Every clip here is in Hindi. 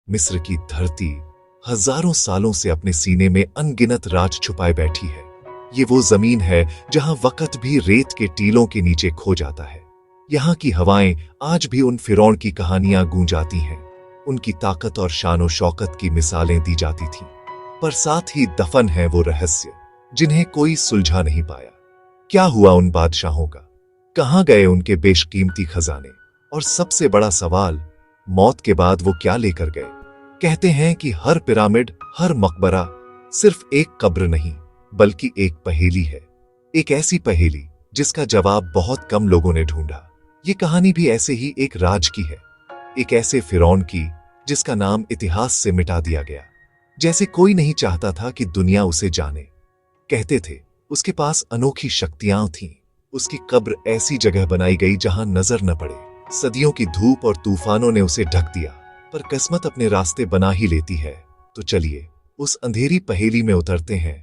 मिस्र की धरती हजारों सालों से अपने सीने में अनगिनत राज छुपाए बैठी है। ये वो जमीन है जहां वक्त भी रेत के टीलों के नीचे खो जाता है। यहाँ की हवाएं आज भी उन फिरौन की कहानियां गूंजाती हैं। उनकी ताकत और शानो शौकत की मिसालें दी जाती थीं, पर साथ ही दफन है वो रहस्य जिन्हें कोई सुलझा नहीं पाया। क्या हुआ उन बादशाहों का? कहां गए उनके बेशकीमती खजाने? और सबसे बड़ा सवाल, मौत के बाद वो क्या लेकर गए? कहते हैं कि हर पिरामिड, हर मकबरा सिर्फ एक कब्र नहीं बल्कि एक पहेली है। एक ऐसी पहेली जिसका जवाब बहुत कम लोगों ने ढूंढा। ये कहानी भी ऐसे ही एक राज की है, एक ऐसे फिरौन की जिसका नाम इतिहास से मिटा दिया गया, जैसे कोई नहीं चाहता था कि दुनिया उसे जाने। कहते थे उसके पास अनोखी शक्तियां थीं। उसकी कब्र ऐसी जगह बनाई गई जहां नजर न पड़े। सदियों की धूप और तूफानों ने उसे ढक दिया, पर किस्मत अपने रास्ते बना ही लेती है। तो चलिए उस अंधेरी पहेली में उतरते हैं।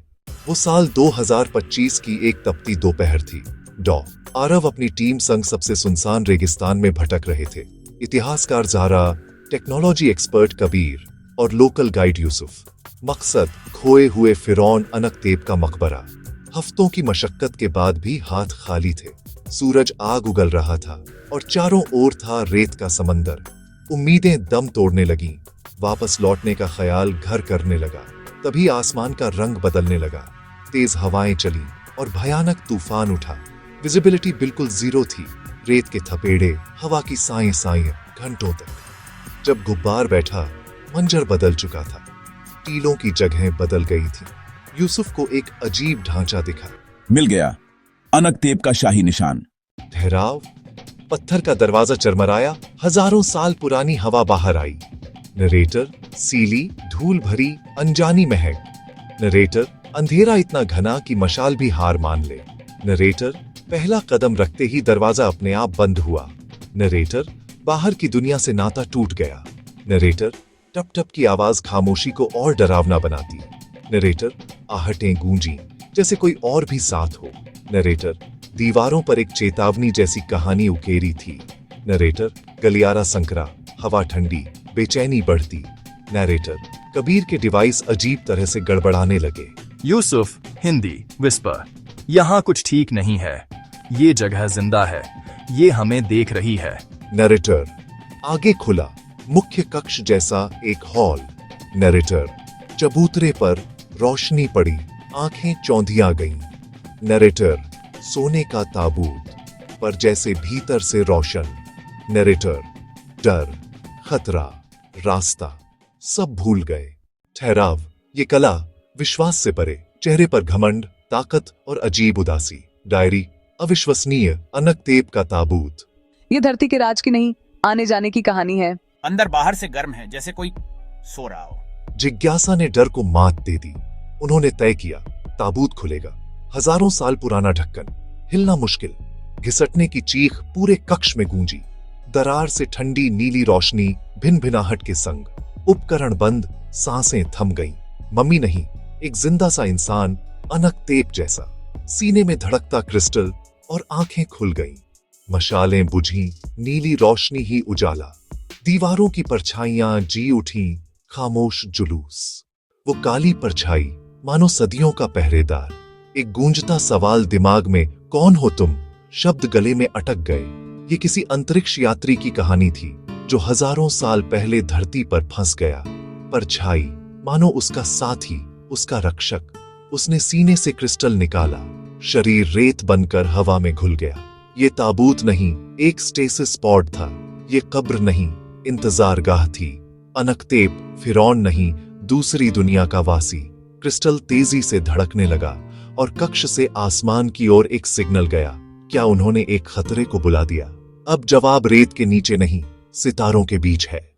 वो साल 2025 की एक तपती दोपहर थी। डॉ आरव अपनी टीम संग सबसे सुनसान रेगिस्तान में भटक रहे थे। इतिहासकार ज़ारा, टेक्नोलॉजी एक्सपर्ट कबीर और लोकल गाइड यूसुफ। मकसद, खोए हुए फिरौन अनकतेब का मकबरा। हफ्तों की मशक्कत के बाद भी हाथ खाली थे। सूरज आग उगल रहा था और चारों ओर था रेत का समंदर। उम्मीदें दम तोड़ने लगीं। वापस लौटने का ख्याल घर करने लगा। तभी आसमान का रंग बदलने लगा। तेज हवाएं चली और भयानक तूफान उठा। विजिबिलिटी बिल्कुल जीरो थी। रेत के थपेड़े, हवा की साएं साएं घंटों तक। जब गुब्बार बैठा, मंजर बदल चुका था। टीलों की जगहें बदल गई थी। यूसुफ को एक अजीब ढांचा दिखा। मिल गया, अनकतेब का शाही निशान। ठहराव। पत्थर का दरवाजा चरमराया। हजारों साल पुरानी हवा बाहर आई। नरेटर, सीली, धूल भरी अनजानी महक। नरेटर, अंधेरा इतना घना कि मशाल भी हार मान ले। नरेटर, पहला कदम रखते ही दरवाजा अपने आप बंद हुआ। नरेटर, बाहर की दुनिया से नाता टूट गया। नरेटर, टप टप की आवाज खामोशी को और डरावना बनाती। नरेटर, आहटें गूंजी जैसे कोई और भी साथ हो। नरेटर, दीवारों पर एक चेतावनी जैसी कहानी उकेरी थी। नरेटर, गलियारा संकरा, हवा ठंडी, बेचैनी बढ़ती। नरेटर, कबीर के डिवाइस अजीब तरह से गड़बड़ाने लगे। यूसुफ, हिंदी, विस्पर। यहाँ कुछ ठीक नहीं है। ये जगह जिंदा है। ये हमें देख रही है। नरेटर, आगे खुला, मुख्य कक्ष जैसा एक हॉल। नरेटर, चबूतरे पर रोशनी पड़ी, आंखें चौंधिया गईं। नरेटर, सोने का ताबूत, पर जैसे भीतर से रोशन। नरेटर, डर, खतरा, रास्ता सब भूल गए। ठहराव। ये कला विश्वास से परे। चेहरे पर घमंड, ताकत और अजीब उदासी। डायरी, अविश्वसनीय, अनकतेब का ताबूत। ये धरती के राज की नहीं, आने जाने की कहानी है। अंदर बाहर से गर्म है, जैसे कोई सो रहा हो। जिज्ञासा ने डर को मात दे दी। उन्होंने तय किया, ताबूत खुलेगा। हजारों साल पुराना ढक्कन, हिलना मुश्किल। घिसटने की चीख पूरे कक्ष में गूंजी। दरार से ठंडी नीली रोशनी भिन भिनाहट के संग। उपकरण बंद, सांसें थम गईं। मम्मी नहीं, एक जिंदा सा इंसान, अनकतेब जैसा। सीने में धड़कता क्रिस्टल और आंखें खुल गईं। मशालें बुझीं, नीली रोशनी ही उजाला। दीवारों की परछाइयां जी उठीं, खामोश जुलूस। वो काली परछाई मानो सदियों का पहरेदार। एक गूंजता सवाल दिमाग में, कौन हो तुम? शब्द गले में अटक गए। ये किसी अंतरिक्ष यात्री की कहानी थी जो हजारों साल पहले धरती पर फंस गया। परछाई मानो उसका साथी, उसका रक्षक। उसने सीने से क्रिस्टल निकाला। शरीर रेत बनकर हवा में घुल गया। ये ताबूत नहीं, एक स्टेसिस पॉड था। ये कब्र नहीं, इंतजारगाह थी। अनकतेब फिरौन नहीं, दूसरी दुनिया का वासी। क्रिस्टल तेजी से धड़कने लगा और कक्ष से आसमान की ओर एक सिग्नल गया। क्या उन्होंने एक खतरे को बुला दिया? अब जवाब रेत के नीचे नहीं, सितारों के बीच है।